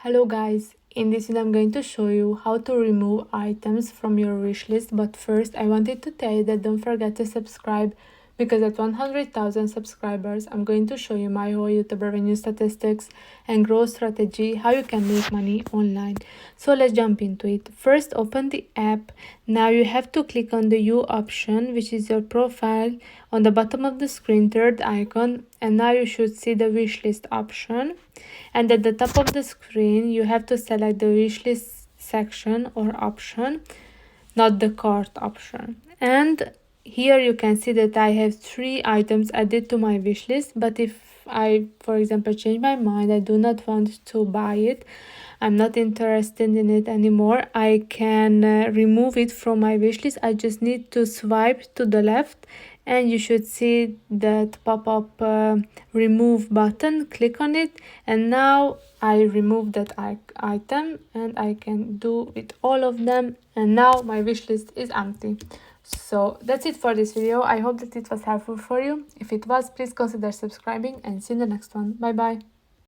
Hello guys, in this video I'm going to show you how to remove items from your wish list, but first I wanted to tell you that don't forget to subscribe, because at 100,000 subscribers I'm going to show you my whole YouTube revenue statistics and growth strategy, how you can make money online. So let's jump into it. First, open the app. Now you have to click on the U option, which is your profile, on the bottom of the screen, third icon, and now you should see the wish list option. And at the top of the screen you have to select the wishlist section or option, not the cart option. And here you can see that I have 3 items added to my wish list, but if I, for example, change my mind, I do not want to buy it, I'm not interested in it anymore, I can remove it from my wish list. I just need to swipe to the left and you should see that pop-up remove button. Click on it and now I remove that item and I can do with all of them, and now my wish list is empty. So that's it for this video. I hope that it was helpful for you. If it was, please consider subscribing and see you in the next one. Bye bye.